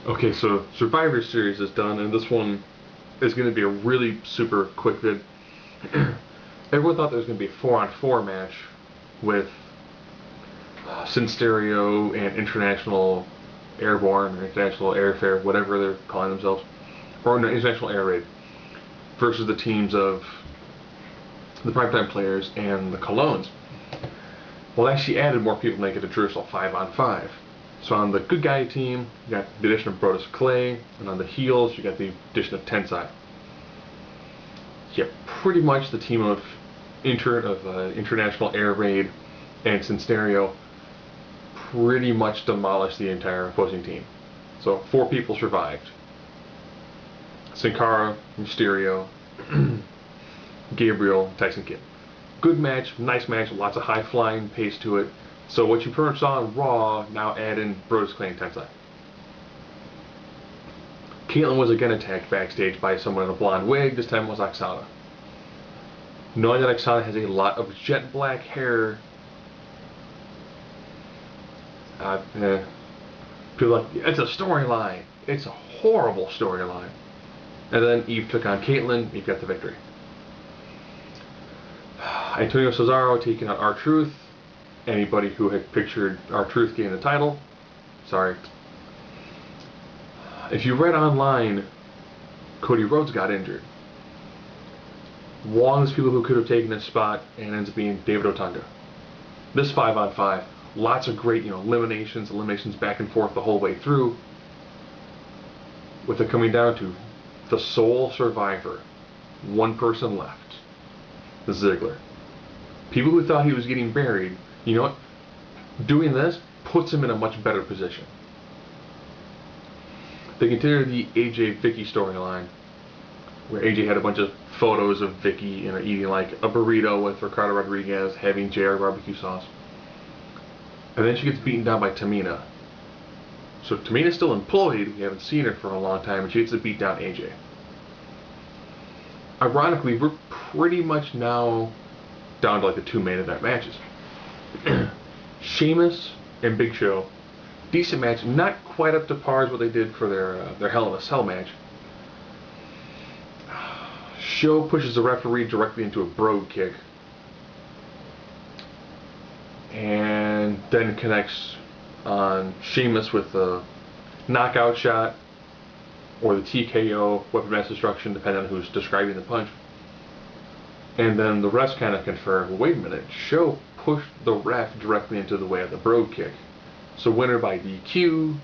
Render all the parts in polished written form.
Okay, so Survivor Series is done, and this one is going to be a really super quick vid. Everyone thought there was going to be a 4-on-4 match with Sinsterio and International Airborne, or International Airfare, whatever they're calling themselves, or no, International Air Raid, versus the teams of the Primetime Players and the Colognes. Well, they actually added more people to make it a traditional 5-on-5. So on the good guy team, you got the addition of Brodus Clay, and on the heels, you got the addition of Tensai. Yeah, pretty much the team of International Air Raid and Sinsterio pretty much demolished the entire opposing team. So 4 people survived. Sin Cara, Mysterio, Gabriel, Tyson Kidd. Good match, nice match, lots of high flying pace to it. So what you pretty much saw on Raw, now add in Brodus Clay and Tensai. Caitlyn was again attacked backstage by someone in a blonde wig, this time it was Oksana. Knowing that Oksana has a lot of jet black hair, people are like, it's a storyline. It's a horrible storyline. And then Eve took on Caitlyn, Eve got the victory. Antonio Cesaro taking on R-Truth. Anybody who had pictured R-Truth getting the title, sorry. If you read online, Cody Rhodes got injured. One of those people who could have taken his spot, and ends up being David Otunga. This 5-on-5, lots of great, eliminations back and forth the whole way through, with it coming down to the sole survivor, one person left, Ziggler. People who thought he was getting buried, you know what? Doing this puts him in a much better position. They continued the AJ Vicky storyline, where AJ had a bunch of photos of Vicky, eating like a burrito with Ricardo Rodriguez, having JR barbecue sauce. And then she gets beaten down by Tamina. So Tamina's still employed, we haven't seen her for a long time, and she gets to beat down AJ. Ironically, we're pretty much now down to like the 2 main event matches. Sheamus and Big Show, decent match, not quite up to par as what they did for their Hell in a Cell match. Show pushes the referee directly into a brogue kick, and then connects on Sheamus with a knockout shot or the TKO, weapon mass destruction, depending on who's describing the punch. And then the refs kind of confirm, well, wait a minute, Show pushed the ref directly into the way of the brogue kick. So winner by DQ,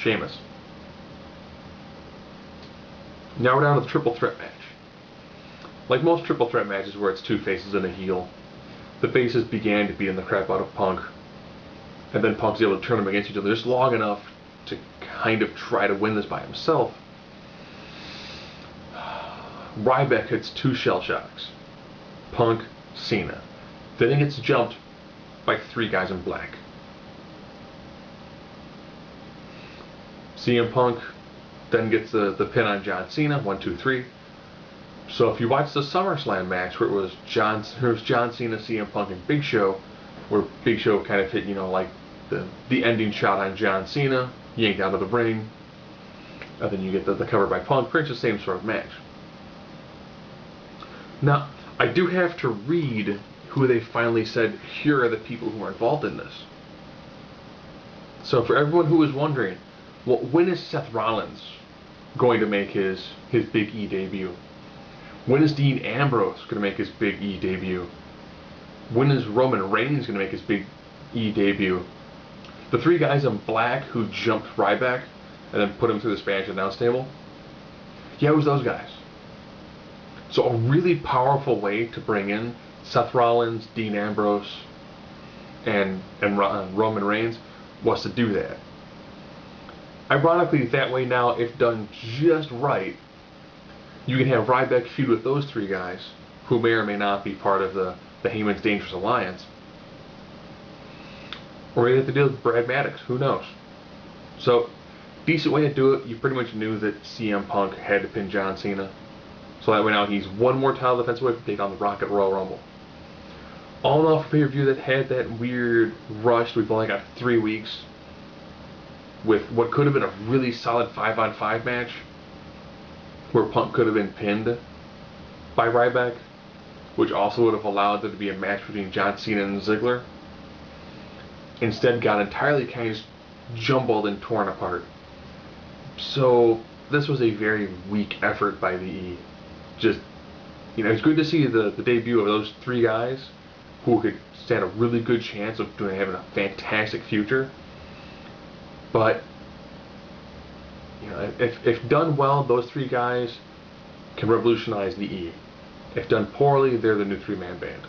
Sheamus. Now we're down to the triple threat match. Like most triple threat matches where it's 2 faces and a heel, the faces began to beat the crap out of Punk. And then Punk's able to turn them against each other just long enough to kind of try to win this by himself. Ryback hits 2 shell shocks. Punk, Cena. Then he gets jumped by 3 guys in black. CM Punk then gets the pin on John Cena, 1, 2, 3. So if you watch the SummerSlam match where it was John Cena, CM Punk, and Big Show, where Big Show kind of hit, like the ending shot on John Cena, yanked out of the ring, and then you get the cover by Punk, pretty much the same sort of match. Now, I do have to read who they finally said, here are the people who are involved in this. So for everyone who was wondering, well, when is Seth Rollins going to make his Big E debut? When is Dean Ambrose going to make his Big E debut? When is Roman Reigns going to make his Big E debut? The 3 guys in black who jumped Ryback and then put him through the Spanish announce table? Yeah, it was those guys. So a really powerful way to bring in Seth Rollins, Dean Ambrose, and Roman Reigns was to do that. Ironically, that way now, if done just right, you can have Ryback feud with those 3 guys, who may or may not be part of the Heyman's Dangerous Alliance. Or you have to deal with Brad Maddox, who knows? So, decent way to do it. You pretty much knew that CM Punk had to pin John Cena. So that way now he's 1 more title defense away from taking on the Rock at Royal Rumble. All in all, for pay-per-view that had that weird rush, we've only got 3 weeks. with what could have been a really solid 5-on-5 match, where Punk could have been pinned by Ryback, which also would have allowed there to be a match between John Cena and Ziggler. Instead, got entirely kind of jumbled and torn apart. So this was a very weak effort by the E. Just, it's good to see the debut of those three guys who could stand a really good chance of having a fantastic future. But if done well, those three guys can revolutionize the E. If done poorly, they're the new three-man band.